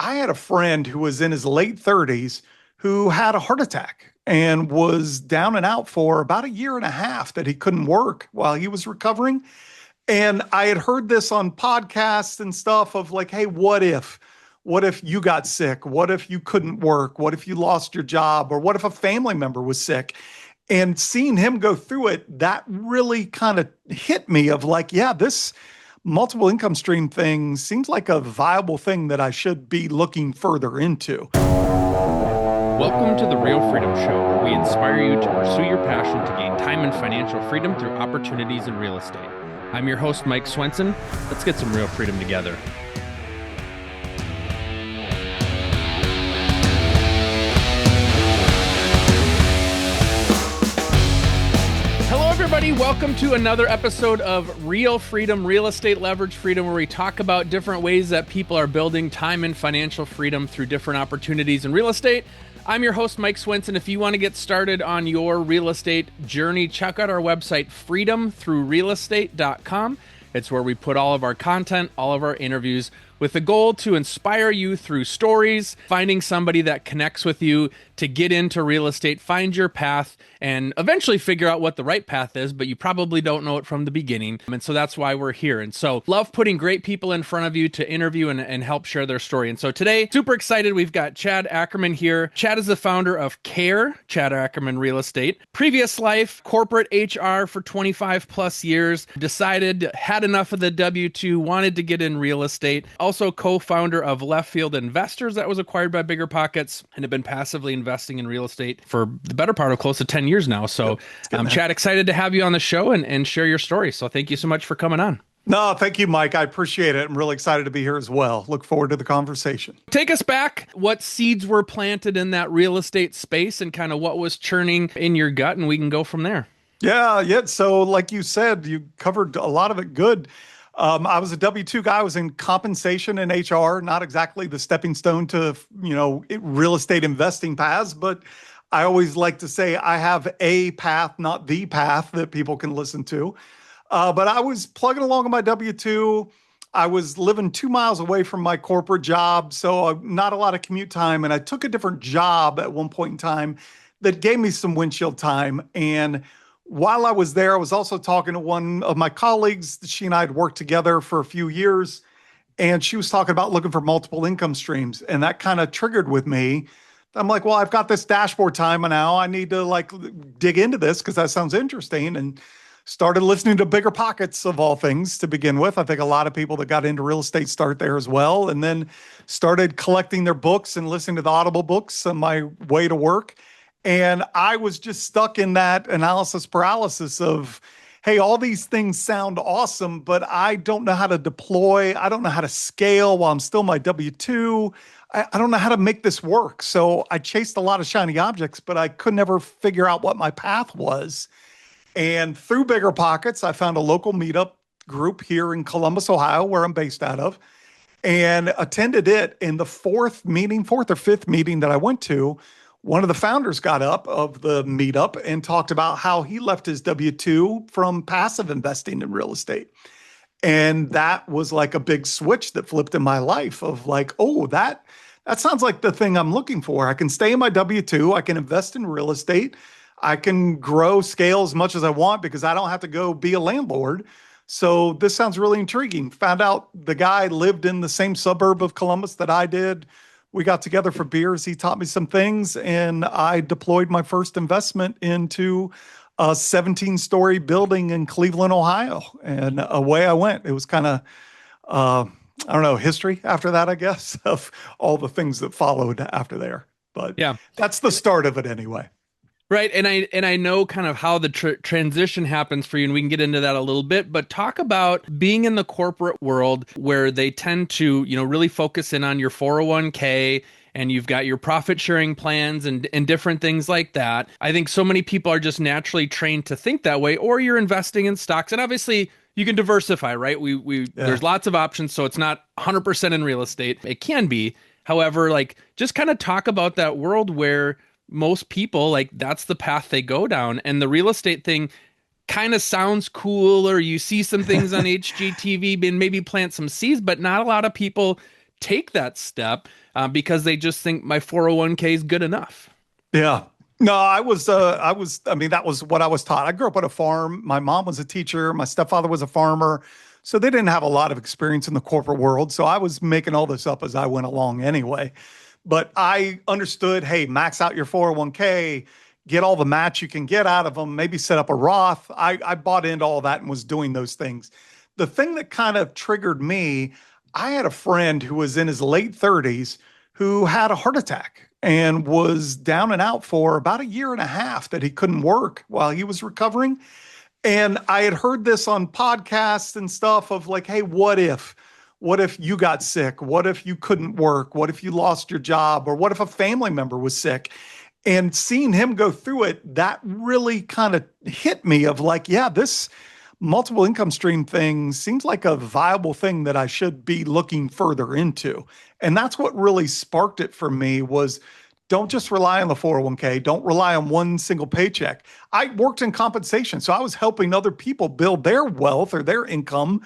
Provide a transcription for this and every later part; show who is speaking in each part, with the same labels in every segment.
Speaker 1: I had a friend who was in his late 30s who had a heart attack and was down and out for about a year and a half that he couldn't work while he was recovering. And I had heard this on podcasts and stuff of like, hey, what if? What if you got sick? What if you couldn't work? What if you lost your job? Or what if a family member was sick? And seeing him go through it, that really kind of hit me of like, yeah, this multiple income stream thing seems like a viable thing that I should be looking further into.
Speaker 2: Welcome to the Real Freedom Show, where we inspire you to pursue your passion to gain time and financial freedom through opportunities in real estate. I'm your host, Mike Swenson. Let's get some real freedom together. Hello, everybody. Welcome to another episode of Real Freedom, Real Estate Leverage Freedom, where we talk about different ways that people are building time and financial freedom through different opportunities in real estate. I'm your host, Mike Swenson. If you want to get started on your real estate journey, check out our website, freedomthroughrealestate.com. It's where we put all of our content, all of our interviews, with the goal to inspire you through stories, finding somebody that connects with you to get into real estate, find your path, and eventually figure out what the right path is, but you probably don't know it from the beginning. And so that's why we're here. And so love putting great people in front of you to interview and help share their story. And so today, super excited, we've got Chad Ackerman here. Chad is the founder of CARE, Chad Ackerman Real Estate. Previous life, corporate HR for 25 plus years, decided, had enough of the W-2, wanted to get in real estate. Also co-founder of Left Field Investors that was acquired by BiggerPockets, and have been passively investing in real estate for the better part of close to 10 years now. So Chad, excited to have you on the show and share your story. So thank you so much for coming on.
Speaker 1: No, thank you, Mike. I appreciate it. I'm really excited to be here as well. Look forward to the conversation.
Speaker 2: Take us back. What seeds were planted in that real estate space and kind of what was churning in your gut, and we can go from there.
Speaker 1: Yeah. So like you said, you covered a lot of it good. I was a W-2 guy. I was in compensation and HR, not exactly the stepping stone to, real estate investing paths, but I always like to say I have a path, not the path that people can listen to. But I was plugging along on my W-2. I was living 2 miles away from my corporate job, so not a lot of commute time. And I took a different job at one point in time that gave me some windshield time. And while I was there, I was also talking to one of my colleagues. She and I had worked together for a few years, and she was talking about looking for multiple income streams. And that kind of triggered with me. I'm like, well, I've got this dashboard time now. I need to dig into this because that sounds interesting. And started listening to BiggerPockets of all things to begin with. I think a lot of people that got into real estate start there as well. And then started collecting their books and listening to the Audible books on my way to work. And I was just stuck in that analysis paralysis of, hey, all these things sound awesome, but I don't know how to deploy. I don't know how to scale while I'm still my W-2. I don't know how to make this work. So I chased a lot of shiny objects, but I could never figure out what my path was. And through BiggerPockets, I found a local meetup group here in Columbus, Ohio, where I'm based out of, and attended it. In the fourth or fifth meeting that I went to, one of the founders got up of the meetup and talked about how he left his W-2 from passive investing in real estate. And that was like a big switch that flipped in my life of like, oh, that sounds like the thing I'm looking for. I can stay in my W-2. I can invest in real estate. I can grow scale as much as I want because I don't have to go be a landlord. So this sounds really intriguing. Found out the guy lived in the same suburb of Columbus that I did. We got together for beers. He taught me some things, and I deployed my first investment into a 17-story building in Cleveland, Ohio. And away I went. It was kind of, history after that, I guess, of all the things that followed after there. But yeah, that's the start of it anyway.
Speaker 2: Right. And I know kind of how the transition happens for you, and we can get into that a little bit, but talk about being in the corporate world where they tend to, really focus in on your 401k, and you've got your profit sharing plans and different things like that. I think so many people are just naturally trained to think that way, or you're investing in stocks. And obviously you can diversify, right? There's lots of options. So it's not 100% in real estate. It can be. However, just kind of talk about that world where most people, that's the path they go down. And the real estate thing kind of sounds cool, or you see some things on HGTV and maybe plant some seeds, but not a lot of people take that step because they just think my 401k is good enough.
Speaker 1: Yeah. No, I mean, that was what I was taught. I grew up on a farm. My mom was a teacher. My stepfather was a farmer. So they didn't have a lot of experience in the corporate world. So I was making all this up as I went along anyway. But I understood, hey, max out your 401k, get all the match you can get out of them, maybe set up a Roth. I bought into all that and was doing those things. The thing that kind of triggered me, I had a friend who was in his late 30s who had a heart attack and was down and out for about a year and a half that he couldn't work while he was recovering. And I had heard this on podcasts and stuff of like, hey, what if? What if you got sick? What if you couldn't work? What if you lost your job? Or what if a family member was sick? And seeing him go through it, that really kind of hit me of like, yeah, this multiple income stream thing seems like a viable thing that I should be looking further into. And that's what really sparked it for me was don't just rely on the 401k. Don't rely on one single paycheck. I worked in compensation, so I was helping other people build their wealth or their income,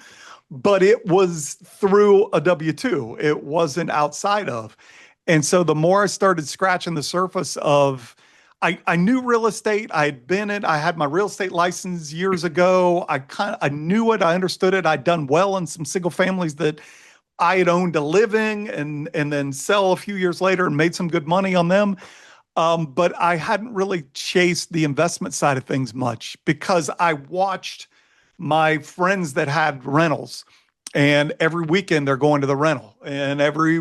Speaker 1: but it was through a W-2. It wasn't outside of. And so the more I started scratching the surface of, I knew real estate. I had been in, I had my real estate license years ago. I knew it. I understood it. I'd done well in some single families that I had owned a living and then sell a few years later and made some good money on them. But I hadn't really chased the investment side of things much because I watched my friends that had rentals and every weekend they're going to the rental and every,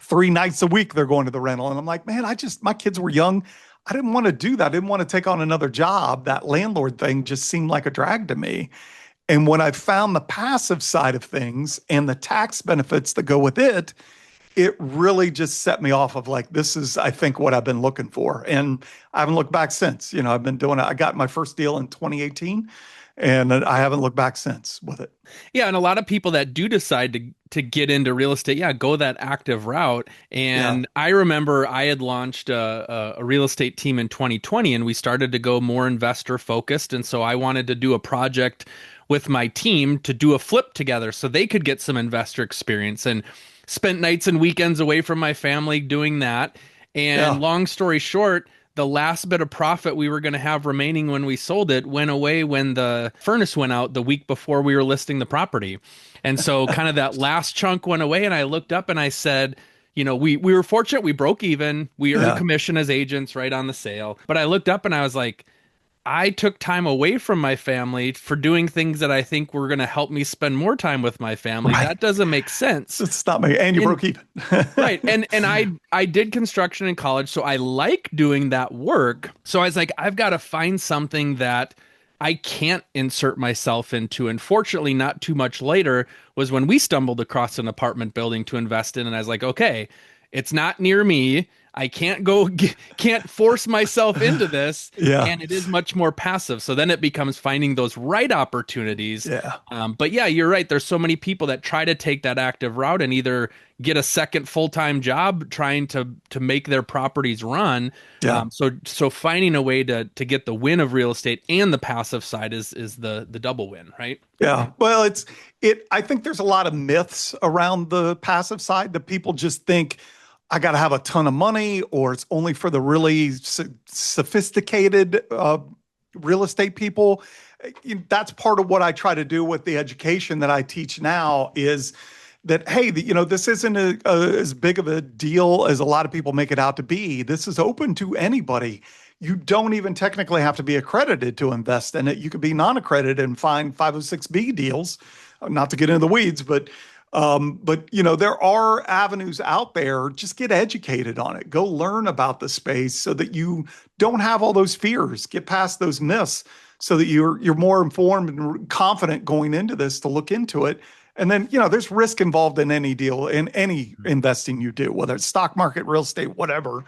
Speaker 1: 3 nights a week they're going to the rental. And I'm like, man, my kids were young. I didn't want to do that. I didn't want to take on another job. That landlord thing just seemed like a drag to me. And when I found the passive side of things and the tax benefits that go with it, it really just set me off of like, this is, I think, what I've been looking for. And I haven't looked back since. I've been doing it. I got my first deal in 2018 and I haven't looked back since with it.
Speaker 2: Yeah, and a lot of people that do decide to get into real estate, yeah, go that active route.
Speaker 1: Yeah.
Speaker 2: And I remember I had launched a real estate team in 2020, and we started to go more investor focused. And so I wanted to do a project with my team to do a flip together so they could get some investor experience, and spent nights and weekends away from my family doing that. And
Speaker 1: Yeah.
Speaker 2: long story short, the last bit of profit we were going to have remaining when we sold it went away when the furnace went out the week before we were listing the property. And so kind of that last chunk went away, and I looked up and I said, we were fortunate. We broke even. We earned
Speaker 1: Yeah.
Speaker 2: commission as agents right on the sale. But I looked up and I was like, I took time away from my family for doing things that I think were going to help me spend more time with my family.
Speaker 1: Right.
Speaker 2: That doesn't make sense.
Speaker 1: It's not me. And you broke even.
Speaker 2: Right. And I did construction in college, so I like doing that work. So I was like, I've got to find something that I can't insert myself into. And fortunately, not too much later was when we stumbled across an apartment building to invest in. And I was like, okay, it's not near me. I can't force myself into this.
Speaker 1: Yeah.
Speaker 2: And it is much more passive. So then it becomes finding those right opportunities.
Speaker 1: Yeah.
Speaker 2: But yeah, you're right. There's so many people that try to take that active route and either get a second full-time job trying to make their properties run.
Speaker 1: Yeah.
Speaker 2: So finding a way to get the win of real estate and the passive side is the double win, right?
Speaker 1: Yeah. Well, I think there's a lot of myths around the passive side that people just think I got to have a ton of money or it's only for the really sophisticated real estate people. That's part of what I try to do with the education that I teach now is that, hey, this isn't as big of a deal as a lot of people make it out to be. This is open to anybody. You don't even technically have to be accredited to invest in it. You could be non-accredited and find 506B deals, not to get into the weeds, but there are avenues out there. Just get educated on it. Go learn about the space so that you don't have all those fears. Get past those myths so that you're more informed and confident going into this to look into it. And then, there's risk involved in any deal, in any investing you do, whether it's stock market, real estate, whatever.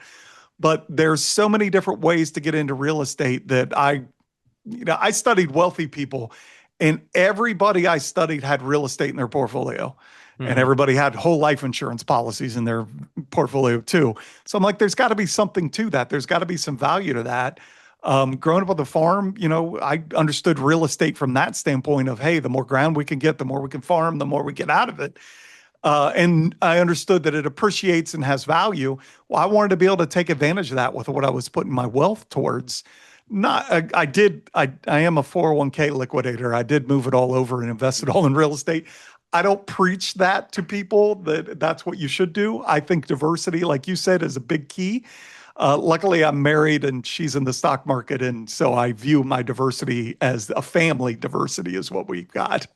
Speaker 1: But there's so many different ways to get into real estate that I studied wealthy people, and everybody I studied had real estate in their portfolio. And everybody had whole life insurance policies in their portfolio too. So I'm like, there's got to be something to that. There's got to be some value to that. Growing up on the farm, I understood real estate from that standpoint of, hey, the more ground we can get, the more we can farm, the more we get out of it. And I understood that it appreciates and has value. Well, I wanted to be able to take advantage of that with what I was putting my wealth towards. Not, I am a 401k liquidator. I did move it all over and invest it all in real estate. I don't preach that to people that that's what you should do. I think diversity, like you said, is a big key. Luckily, I'm married and she's in the stock market. And so I view my diversity as a family diversity is what we've got.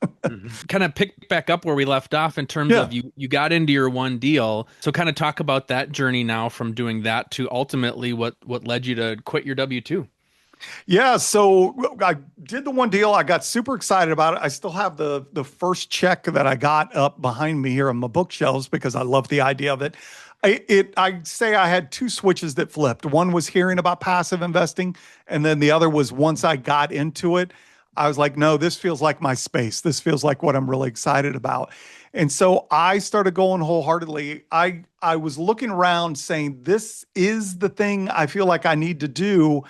Speaker 2: Kind of pick back up where we left off in terms
Speaker 1: Yeah.
Speaker 2: of you got into your one deal. So kind of talk about that journey now from doing that to ultimately what led you to quit your W-2.
Speaker 1: Yeah, so I did the one deal. I got super excited about it. I still have the first check that I got up behind me here on my bookshelves because I love the idea of it. I'd say I had two switches that flipped. One was hearing about passive investing, and then the other was once I got into it, I was like, no, this feels like my space. This feels like what I'm really excited about. And so I started going wholeheartedly. I was looking around saying, this is the thing I feel like I need to do.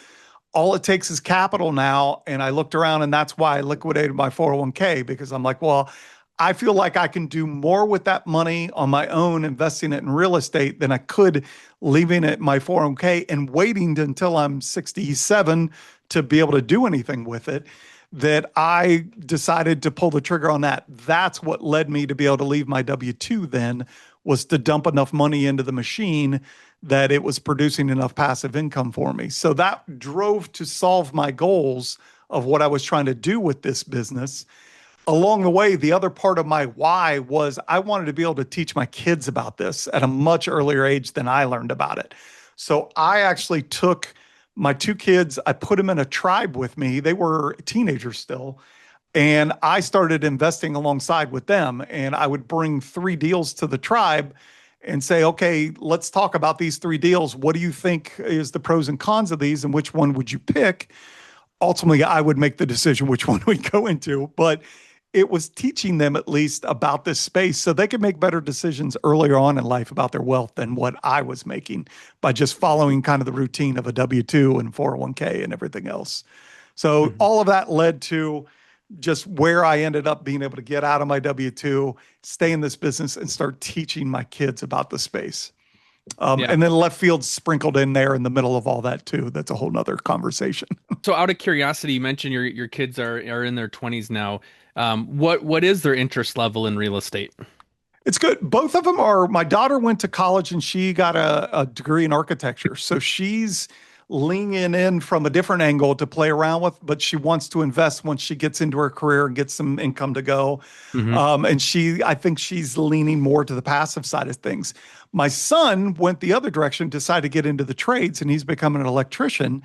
Speaker 1: All it takes is capital now. And I looked around and that's why I liquidated my 401k because I'm like, well, I feel like I can do more with that money on my own, investing it in real estate than I could leaving it in my 401k and waiting until I'm 67 to be able to do anything with it. That I decided to pull the trigger on that. That's what led me to be able to leave my W-2 then was to dump enough money into the machine that it was producing enough passive income for me. So that drove to solve my goals of what I was trying to do with this business. Along the way, the other part of my why was I wanted to be able to teach my kids about this at a much earlier age than I learned about it. So I actually took my two kids, I put them in a tribe with me. They were teenagers still. And I started investing alongside with them. And I would bring three deals to the tribe and say, okay, let's talk about these three deals. What do you think is the pros and cons of these? And which one would you pick? Ultimately, I would make the decision which one we go into. But it was teaching them at least about this space so they could make better decisions earlier on in life about their wealth than what I was making by just following kind of the routine of a W-2 and 401k and everything else. So
Speaker 2: Mhm.
Speaker 1: all of that led to just where I ended up being able to get out of my W-2, stay in this business, and start teaching my kids about the space.
Speaker 2: Yeah.
Speaker 1: And then left field sprinkled in there in the middle of all that too. That's a whole nother conversation.
Speaker 2: So out of curiosity, you mentioned your kids are in their 20s now. What is their interest level in real estate?
Speaker 1: It's good. Both of them are. My daughter went to college and she got a degree in architecture. So she's leaning in from a different angle to play around with, but she wants to invest once she gets into her career and gets some income to go.
Speaker 2: Hmm.
Speaker 1: And I think she's leaning more to the passive side of things. My son went the other direction, decided to get into the trades, and he's becoming an electrician.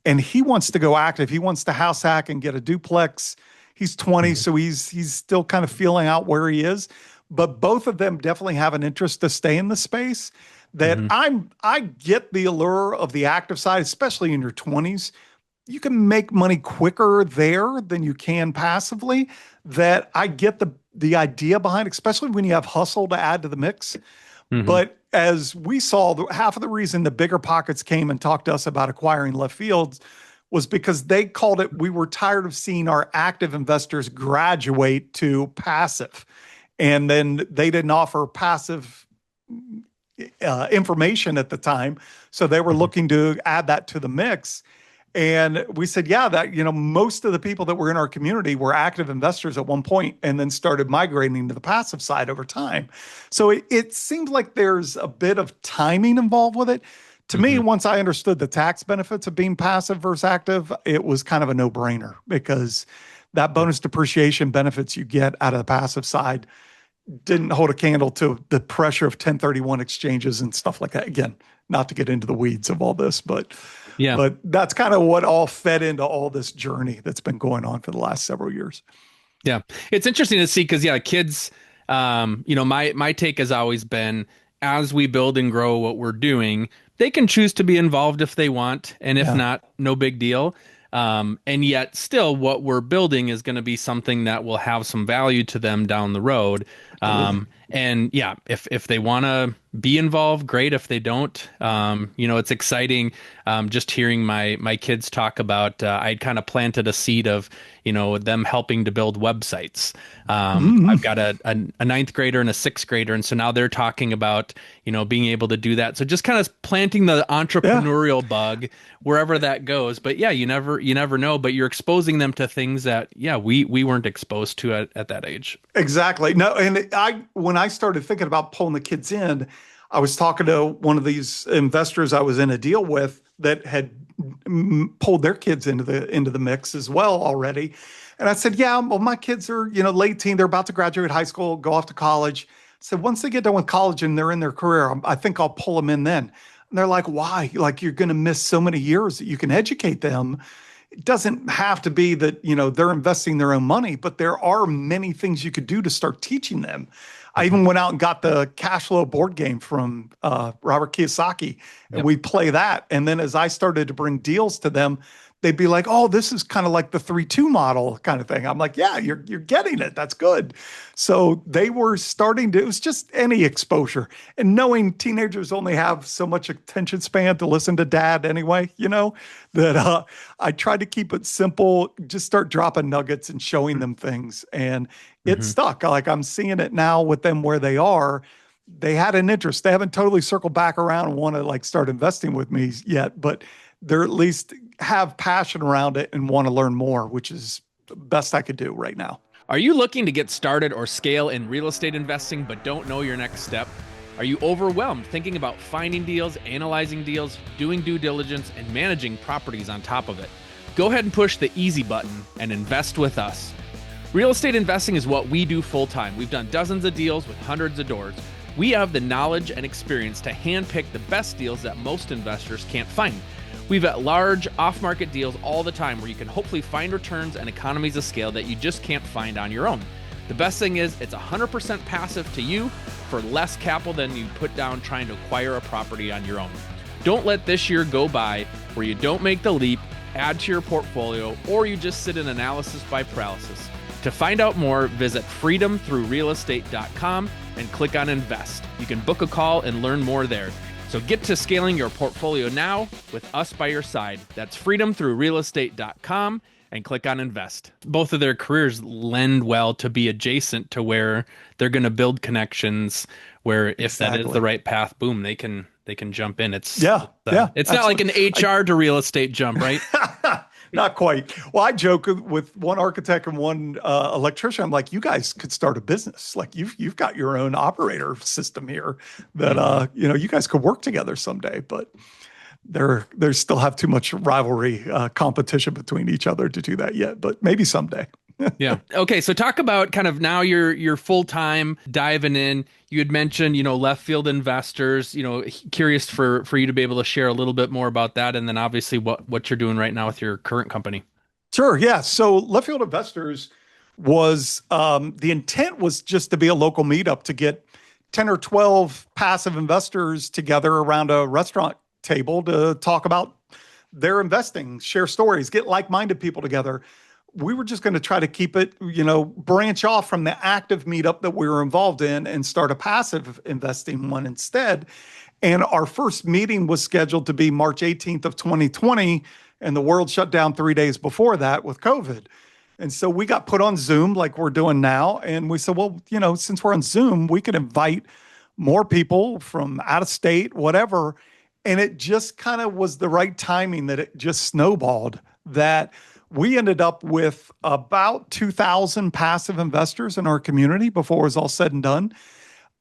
Speaker 1: And he wants to go active. He wants to house hack and get a duplex. He's 20,
Speaker 2: Hmm.
Speaker 1: so he's still kind of feeling out where he is. But both of them definitely have an interest to stay in the space. That
Speaker 2: Hmm.
Speaker 1: I get the allure of the active side, especially in your 20s. You can make money quicker there than you can passively. That I get the idea behind, especially when you have hustle to add to the mix.
Speaker 2: Hmm.
Speaker 1: But as we saw, half of the reason the BiggerPockets came and talked to us about acquiring left fields was because they called it, we were tired of seeing our active investors graduate to passive. And then they didn't offer passive information at the time. So they were
Speaker 2: Hmm.
Speaker 1: looking to add that to the mix. And we said, yeah, that, most of the people that were in our community were active investors at one point and then started migrating to the passive side over time. So it seems like there's a bit of timing involved with it. To me,
Speaker 2: Hmm.
Speaker 1: once I understood the tax benefits of being passive versus active, it was kind of a no-brainer because that bonus depreciation benefits you get out of the passive side didn't hold a candle to the pressure of 1031 exchanges and stuff like that. Again, not to get into the weeds of all this, but
Speaker 2: Yeah.
Speaker 1: but that's kind of what all fed into all this journey that's been going on for the last several years.
Speaker 2: Yeah. It's interesting to see because yeah, kids, my take has always been as we build and grow what we're doing, they can choose to be involved if they want, and if
Speaker 1: Yeah.
Speaker 2: not, no big deal. And yet still what we're building is going to be something that will have some value to them down the road.
Speaker 1: Absolutely.
Speaker 2: And yeah, if they want to be involved, great. If they don't, it's exciting. Just hearing my kids talk about, I'd kind of planted a seed of, them helping to build websites. I've
Speaker 1: Mhm.
Speaker 2: got a ninth grader and a sixth grader, and so now they're talking about, being able to do that. So just kind of planting the
Speaker 1: Yeah.
Speaker 2: entrepreneurial bug wherever that goes. But yeah, you never know. But you're exposing them to things that, yeah, we weren't exposed to at that age.
Speaker 1: Exactly. No, and when I started thinking about pulling the kids in, I was talking to one of these investors I was in a deal with that had pulled their kids into the mix as well already. And I said, "Yeah, well, my kids are, late teen, they're about to graduate high school, go off to college." I said, "Once they get done with college and they're in their career, I think I'll pull them in then." And they're like, "Why? Like you're going to miss so many years that you can educate them." It doesn't have to be that, they're investing their own money, but there are many things you could do to start teaching them. I
Speaker 2: Mhm.
Speaker 1: even went out and got the cash flow board game from Robert Kiyosaki, and
Speaker 2: Yep.
Speaker 1: we play that. And then as I started to bring deals to them, they'd be like, "Oh, this is kind of like the 3-2 model kind of thing." I'm like, "Yeah, you're getting it. That's good." So they were starting to, it was just any exposure. And knowing teenagers only have so much attention span to listen to dad anyway, that I tried to keep it simple, just start dropping nuggets and showing them things. And it
Speaker 2: Mhm.
Speaker 1: stuck. Like I'm seeing it now with them where they are. They had an interest. They haven't totally circled back around and want to like start investing with me yet, but they're at least have passion around it and want to learn more, which is the best I could do right now.
Speaker 2: Are you looking to get started or scale in real estate investing but don't know your next step? Are you overwhelmed thinking about finding deals, analyzing deals, doing due diligence, and managing properties on top of it? Go ahead and push the easy button and invest with us. Real estate investing is what we do full time. We've done dozens of deals with hundreds of doors. We have the knowledge and experience to handpick the best deals that most investors can't find. We've got large off-market deals all the time where you can hopefully find returns and economies of scale that you just can't find on your own. The best thing is it's 100% passive to you for less capital than you put down trying to acquire a property on your own. Don't let this year go by where you don't make the leap, add to your portfolio, or you just sit in analysis by paralysis. To find out more, visit freedomthroughrealestate.com and click on invest. You can book a call and learn more there. So get to scaling your portfolio now with us by your side. That's freedomthroughrealestate.com and click on invest. Both of their careers lend well to be adjacent to where they're going to build connections where if that is the
Speaker 1: Exactly.
Speaker 2: right path, boom, they can jump in. It's
Speaker 1: Yeah. Yeah.
Speaker 2: it's not like an
Speaker 1: Absolutely.
Speaker 2: HR to real estate jump, right?
Speaker 1: Not quite. Well, I joke with one architect and one electrician. I'm like, you guys could start a business. Like you've got your own operator system here that
Speaker 2: Mhm.
Speaker 1: you guys could work together someday. But they still have too much rivalry, competition between each other to do that yet. But maybe someday.
Speaker 2: Yeah. Okay. So talk about kind of now you're full time diving in. You had mentioned, left field investors, curious for you to be able to share a little bit more about that. And then obviously what you're doing right now with your current company.
Speaker 1: Sure. Yeah. So left field investors was the intent was just to be a local meetup to get 10 or 12 passive investors together around a restaurant table to talk about their investing, share stories, get like-minded people together. We were just going to try to keep it, branch off from the active meetup that we were involved in and start a passive investing one instead. And our first meeting was scheduled to be March 18th of 2020, and the world shut down 3 days before that with COVID. And so we got put on Zoom like we're doing now. And we said, well, since we're on Zoom, we could invite more people from out of state, whatever. And it just kind of was the right timing that it just snowballed that we ended up with about 2,000 passive investors in our community before it was all said and done.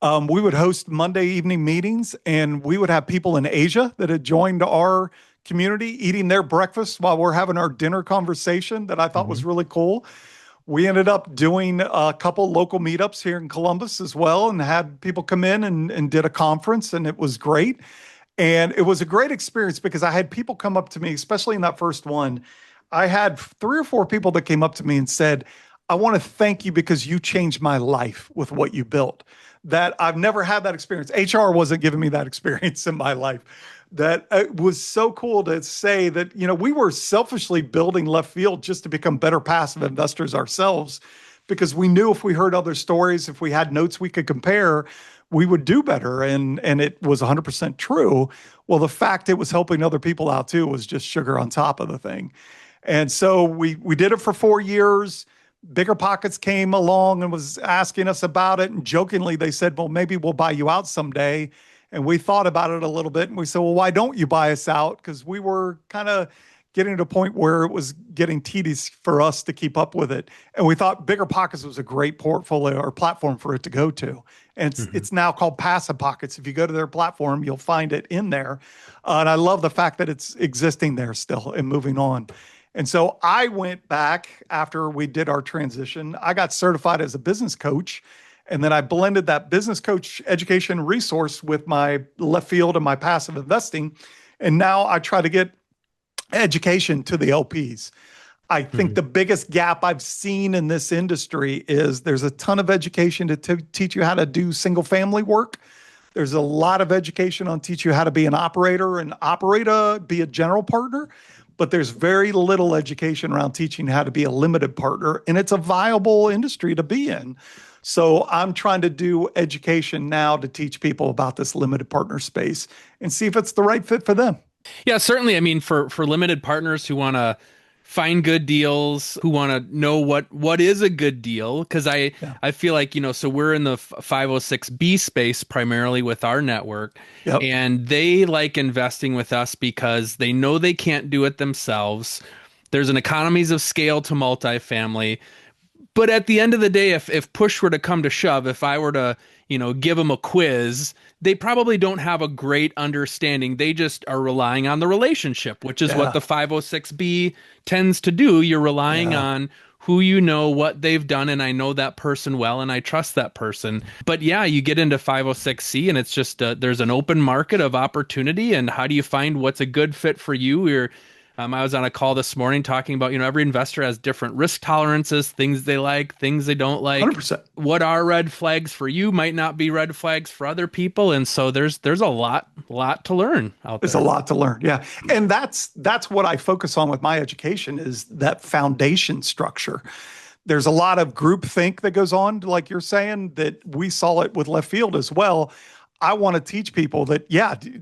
Speaker 1: We would host Monday evening meetings, and we would have people in Asia that had joined our community eating their breakfast while we're having our dinner conversation that I thought
Speaker 2: Hmm.
Speaker 1: was really cool. We ended up doing a couple local meetups here in Columbus as well and had people come in and did a conference, and it was great. And it was a great experience because I had people come up to me, especially in that first one. I had 3 or 4 people that came up to me and said, "I want to thank you because you changed my life with what you built." That I've never had that experience. HR wasn't giving me that experience in my life. That it was so cool to say that, we were selfishly building left field just to become better passive investors ourselves because we knew if we heard other stories, if we had notes we could compare, we would do better. And it was 100% true. Well, the fact it was helping other people out too was just sugar on top of the thing. And so we did it for 4 years. BiggerPockets came along and was asking us about it. And jokingly, they said, well, maybe we'll buy you out someday. And we thought about it a little bit and we said, well, why don't you buy us out? Because we were kind of getting to a point where it was getting tedious for us to keep up with it. And we thought BiggerPockets was a great portfolio or platform for it to go to. And it's now called Passive Pockets. If you go to their platform, you'll find it in there. And I love the fact that it's existing there still and moving on. And so I went back after we did our transition. I got certified as a business coach. And then I blended that business coach education resource with my left field and my passive investing. And now I try to get education to the LPs. I think the biggest gap I've seen in this industry is there's a ton of education to teach you how to do single family work. There's a lot of education on teach you how to be an operator and be a general partner, but there's very little education around teaching how to be a limited partner, and it's a viable industry to be in. So I'm trying to do education now to teach people about this limited partner space and see if it's the right fit for them.
Speaker 2: Yeah, certainly. I mean, for limited partners who want to find good deals, who want to know what is a good deal, because I feel like, so we're in the 506B space primarily with our network,
Speaker 1: Yep.
Speaker 2: and they like investing with us because they know they can't do it themselves. There's an economies of scale to multifamily. But at the end of the day, if push were to come to shove, if I were to, give them a quiz, they probably don't have a great understanding. They just are relying on the relationship, which is what the 506B tends to do. You're relying on who you know, what they've done, and I know that person well, and I trust that person. But yeah, you get into 506C, and it's just there's an open market of opportunity, and how do you find what's a good fit for you? I was on a call this morning talking about, every investor has different risk tolerances, things they like, things they don't like.
Speaker 1: 100%.
Speaker 2: What are red flags for you might not be red flags for other people. And so there's a lot to learn out there.
Speaker 1: There's a lot to learn. Yeah. And that's what I focus on with my education is that foundation structure. There's a lot of groupthink that goes on, like you're saying, that we saw it with left field as well. I want to teach people that,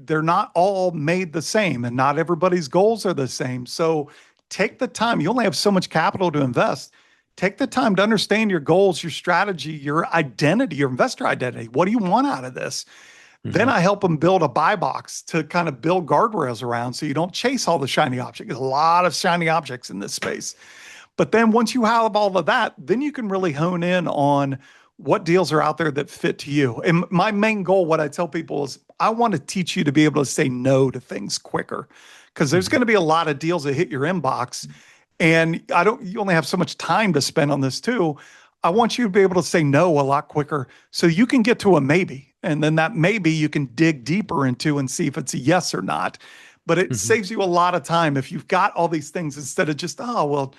Speaker 1: they're not all made the same and not everybody's goals are the same. So take the time. You only have so much capital to invest. Take the time to understand your goals, your strategy, your identity, your investor identity. What do you want out of this? Then I help them build a buy box to kind of build guardrails around so you don't chase all the shiny objects. There's a lot of shiny objects in this space. But then once you have all of that, then you can really hone in on what deals are out there that fit to you. And my main goal, what I tell people is I want to teach you to be able to say no to things quicker, because there's going to be a lot of deals that hit your inbox and you only have so much time to spend on this too. I want you to be able to say no a lot quicker so you can get to a maybe. And then that maybe you can dig deeper into and see if it's a yes or not. But it saves you a lot of time if you've got all these things instead of just, oh, well,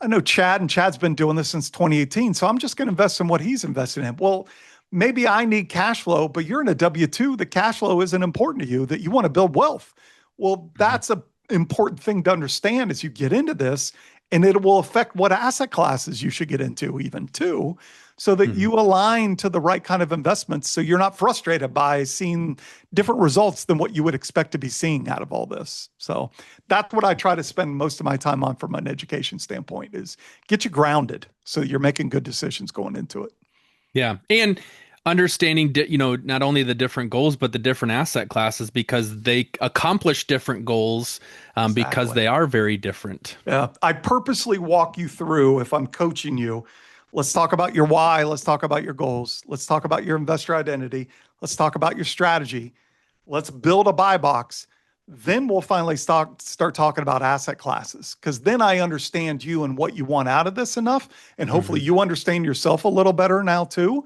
Speaker 1: I know Chad, and Chad's been doing this since 2018, so I'm just going to invest in what he's invested in. Well, maybe I need cash flow, but you're in a W-2. The cash flow isn't important to you, that you want to build wealth. Well, that's an important thing to understand as you get into this, and it will affect what asset classes you should get into even too, so that you align to the right kind of investments so you're not frustrated by seeing different results than what you would expect to be seeing out of all this. So that's what I try to spend most of my time on from an education standpoint is get you grounded so you're making good decisions going into it.
Speaker 2: Yeah. And understanding, not only the different goals, but the different asset classes, because they accomplish different goals because they are very different.
Speaker 1: Yeah. I purposely walk you through, if I'm coaching you, let's talk about your why. Let's talk about your goals. Let's talk about your investor identity. Let's talk about your strategy. Let's build a buy box. Then we'll finally start talking about asset classes, because then I understand you and what you want out of this enough. And hopefully you understand yourself a little better now too.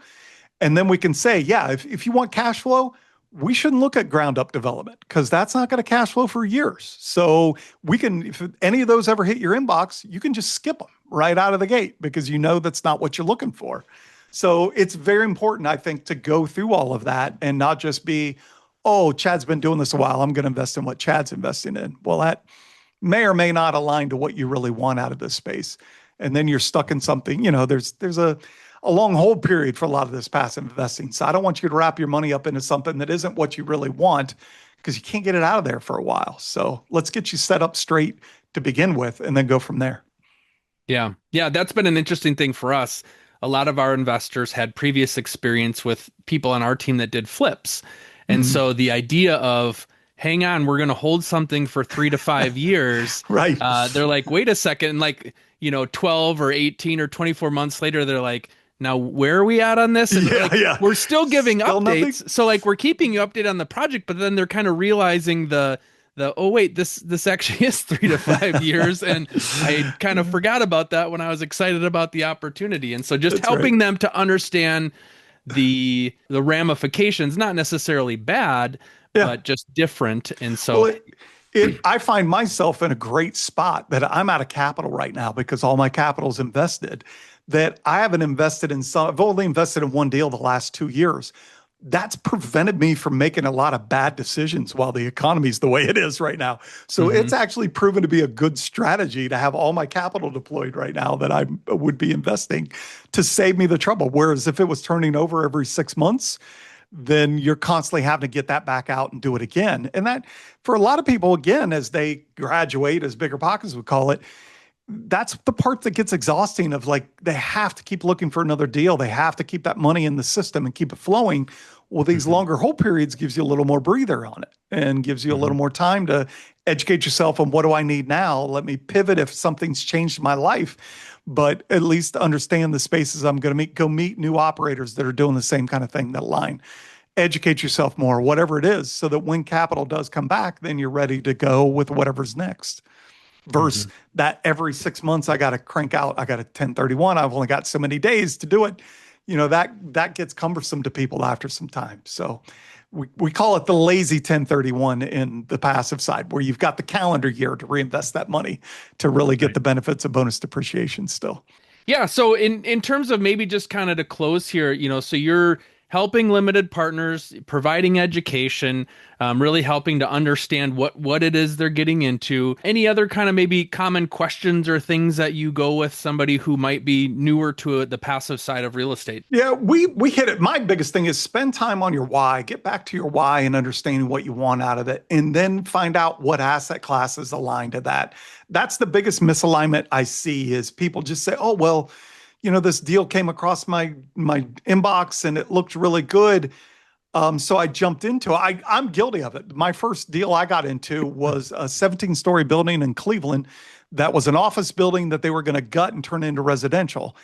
Speaker 1: And then we can say, if you want cash flow, we shouldn't look at ground up development because that's not going to cash flow for years. So we can, if any of those ever hit your inbox, you can just skip them right out of the gate because you know that's not what you're looking for. So it's very important, I think, to go through all of that and not just be, oh, Chad's been doing this a while, I'm going to invest in what Chad's investing in. Well, that may or may not align to what you really want out of this space. and then you're stuck in something. There's a long hold period for a lot of this passive investing. So I don't want you to wrap your money up into something that isn't what you really want, because you can't get it out of there for a while. So let's get you set up straight to begin with and then go from there.
Speaker 2: Yeah. Yeah, that's been an interesting thing for us. A lot of our investors had previous experience with people on our team that did flips. And
Speaker 1: Mhm.
Speaker 2: so the idea of, hang on, we're going to hold something for 3 to 5 years.
Speaker 1: Right.
Speaker 2: They're like, wait a second. And like, 12 or 18 or 24 months later, they're like, now where are we at on this? And
Speaker 1: Yeah,
Speaker 2: like,
Speaker 1: yeah.
Speaker 2: we're still giving
Speaker 1: Still nothing.
Speaker 2: updates. So like, we're keeping you updated on the project, but then they're kind of realizing oh wait, this actually is 3 to 5 years, and I kind of forgot about that when I was excited about the opportunity. And so just
Speaker 1: That's right.
Speaker 2: helping them to understand the ramifications, not necessarily bad,
Speaker 1: Yeah.
Speaker 2: but just different. And
Speaker 1: Well,
Speaker 2: so
Speaker 1: I find myself in a great spot that I'm out of capital right now because all my capital is invested. That I haven't invested in some, I've only invested in one deal the last 2 years. That's prevented me from making a lot of bad decisions while the economy's the way it is right now. So
Speaker 2: mhm,
Speaker 1: it's actually proven to be a good strategy to have all my capital deployed right now that I would be investing to save me the trouble. Whereas if it was turning over every 6 months, then you're constantly having to get that back out and do it again. And that, for a lot of people, again, as they graduate, as BiggerPockets would call it, that's the part that gets exhausting of like, they have to keep looking for another deal. They have to keep that money in the system and keep it flowing. Well, these
Speaker 2: mhm,
Speaker 1: longer hold periods gives you a little more breather on it and gives you a little
Speaker 2: mhm,
Speaker 1: more time to educate yourself on what do I need now? Let me pivot if something's changed in my life, but at least understand the spaces I'm going to meet, go meet new operators that are doing the same kind of thing that align. Educate yourself more, whatever it is, so that when capital does come back, then you're ready to go with whatever's next. Versus
Speaker 2: mhm.
Speaker 1: that every 6 months I got to crank out, I got a 1031. I've only got so many days to do it. That gets cumbersome to people after some time. So we call it the lazy 1031 in the passive side, where you've got the calendar year to reinvest that money to really get
Speaker 2: Right.
Speaker 1: the benefits of bonus depreciation still.
Speaker 2: Yeah, so in terms of maybe just kind of to close here, so you're helping limited partners, providing education, really helping to understand what it is they're getting into. Any other kind of maybe common questions or things that you go with somebody who might be newer to the passive side of real estate?
Speaker 1: Yeah, we hit it. My biggest thing is spend time on your why. Get back to your why and understanding what you want out of it, and then find out what asset classes align to that. That's the biggest misalignment I see is people just say, "Oh, well, this deal came across my inbox and it looked really good." So I jumped into it. I'm guilty of it. My first deal I got into was a 17-story building in Cleveland that was an office building that they were going to gut and turn into residential.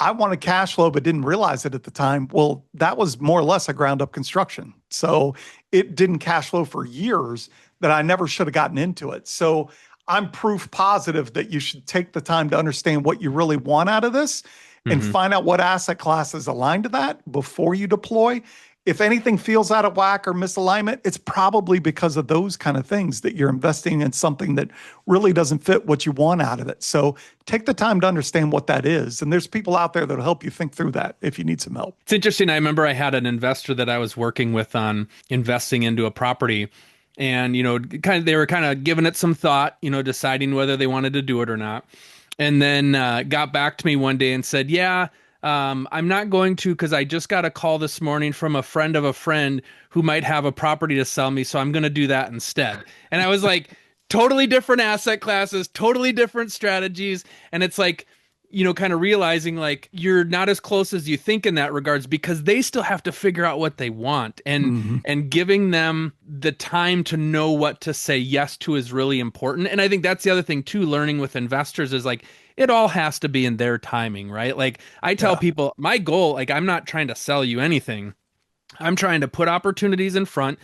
Speaker 1: I wanted cash flow, but didn't realize it at the time. Well, that was more or less a ground up construction. So it didn't cash flow for years that I never should have gotten into it. So I'm proof positive that you should take the time to understand what you really want out of this and
Speaker 2: Hmm.
Speaker 1: find out what asset classes align to that before you deploy. If anything feels out of whack or misalignment, it's probably because of those kind of things that you're investing in something that really doesn't fit what you want out of it. So take the time to understand what that is. And there's people out there that'll help you think through that if you need some help.
Speaker 2: It's interesting. I remember I had an investor that I was working with on investing into a property, and they were kind of giving it some thought, deciding whether they wanted to do it or not. And then got back to me one day and said, "Yeah, I'm not going to, because I just got a call this morning from a friend of a friend who might have a property to sell me, so I'm going to do that instead." And I was like, totally different asset classes, totally different strategies, and it's like, kind of realizing like you're not as close as you think in that regards, because they still have to figure out what they want, and
Speaker 1: Mm-hmm.
Speaker 2: giving them the time to know what to say yes to is really important. And I think that's the other thing too, learning with investors is like, it all has to be in their timing, right? Like I tell
Speaker 1: Yeah.
Speaker 2: people, my goal, like I'm not trying to sell you anything. I'm trying to put opportunities in front.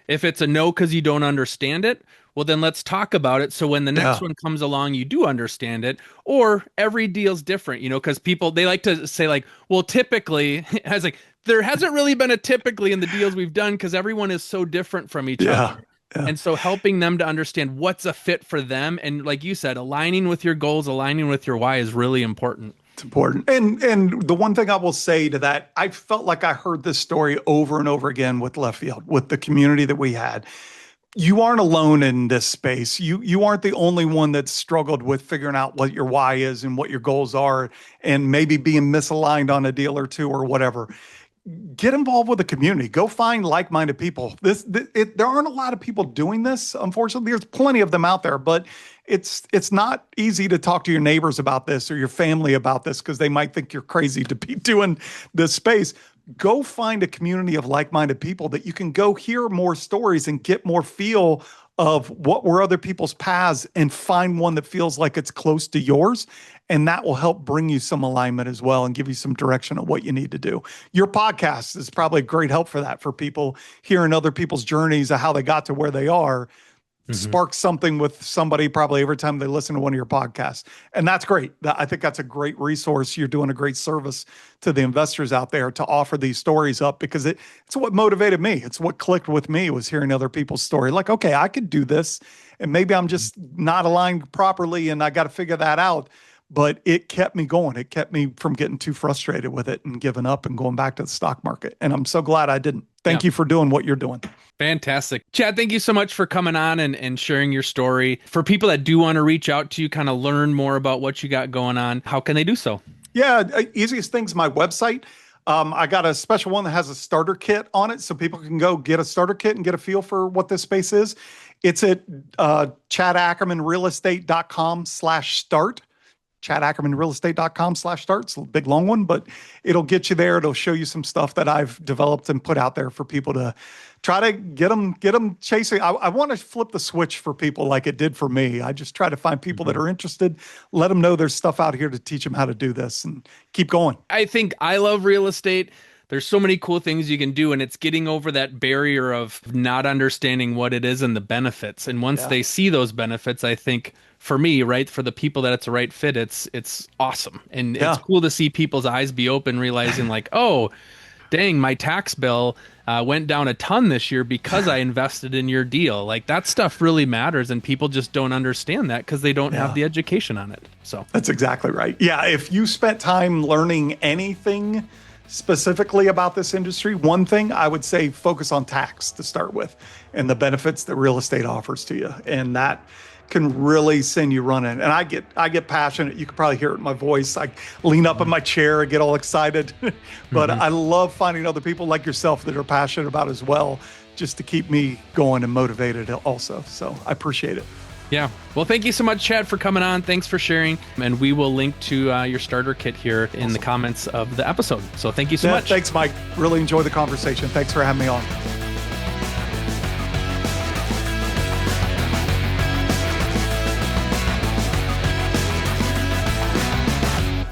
Speaker 2: If it's a no because you don't understand it, well, then let's talk about it. So when the next
Speaker 1: Yeah.
Speaker 2: one comes along, you do understand it. Or every deal's different, because people, they like to say, like, well, typically, I was like, there hasn't really been a typically in the deals we've done because everyone is so different from each
Speaker 1: Yeah.
Speaker 2: other.
Speaker 1: Yeah.
Speaker 2: And so helping them to understand what's a fit for them. And like you said, aligning with your goals, aligning with your why is really important.
Speaker 1: It's important. And the one thing I will say to that, I felt like I heard this story over and over again with left field, with the community that we had. You aren't alone in this space. You aren't the only one that's struggled with figuring out what your why is and what your goals are, and maybe being misaligned on a deal or two or whatever. Get involved with the community. Go find like-minded people. There aren't a lot of people doing this. Unfortunately, there's plenty of them out there, but it's not easy to talk to your neighbors about this or your family about this because they might think you're crazy to be doing this space. Go find a community of like-minded people that you can go hear more stories and get more feel of what were other people's paths and find one that feels like it's close to yours. And that will help bring you some alignment as well and give you some direction on what you need to do. Your podcast is probably a great help for that, for people hearing other people's journeys of how they got to where they are. Spark something with somebody probably every time they listen to one of your podcasts. And that's great. I think that's a great resource. You're doing a great service to the investors out there to offer these stories up, because it's what motivated me. It's what clicked with me, was hearing other people's story. Like, okay, I could do this, and maybe I'm just not aligned properly and I got to figure that out. But it kept me going. It kept me from getting too frustrated with it and giving up and going back to the stock market. And I'm so glad I didn't. Thank you for doing what you're doing.
Speaker 2: Fantastic. Chad, thank you so much for coming on and sharing your story. For people that do want to reach out to you, kind of learn more about what you got going on, how can they do so?
Speaker 1: Yeah, easiest thing's my website. I got a special one that has a starter kit on it, so people can go get a starter kit and get a feel for what this space is. It's at chadackermanrealestate.com/start. chadackermanrealestate.com/start. It's a big long one, but it'll get you there. It'll show you some stuff that I've developed and put out there for people to try to get them chasing. I want to flip the switch for people like it did for me. I just try to find people that are interested, let them know there's stuff out here to teach them how to do this, and keep going.
Speaker 2: I think I love real estate. There's so many cool things you can do, and it's getting over that barrier of not understanding what it is and the benefits. And once they see those benefits, I think for me, right, for the people that it's a right fit, it's awesome. And it's cool to see people's eyes be open, realizing like, oh, dang, my tax bill went down a ton this year because I invested in your deal. Like, that stuff really matters, and people just don't understand that because they don't have the education on it. So
Speaker 1: that's exactly right. Yeah, if you spent time learning anything specifically about this industry, one thing I would say, focus on tax to start with and the benefits that real estate offers to you. And that can really send you running. And I get passionate. You can probably hear it in my voice. I lean up in my chair and get all excited. But I love finding other people like yourself that are passionate about it as well, just to keep me going and motivated also. So I appreciate it.
Speaker 2: Yeah. Well, thank you so much, Chad, for coming on. Thanks for sharing. And we will link to your starter kit here in the comments of the episode. So thank you so much.
Speaker 1: Thanks, Mike. Really enjoyed the conversation. Thanks for having me on.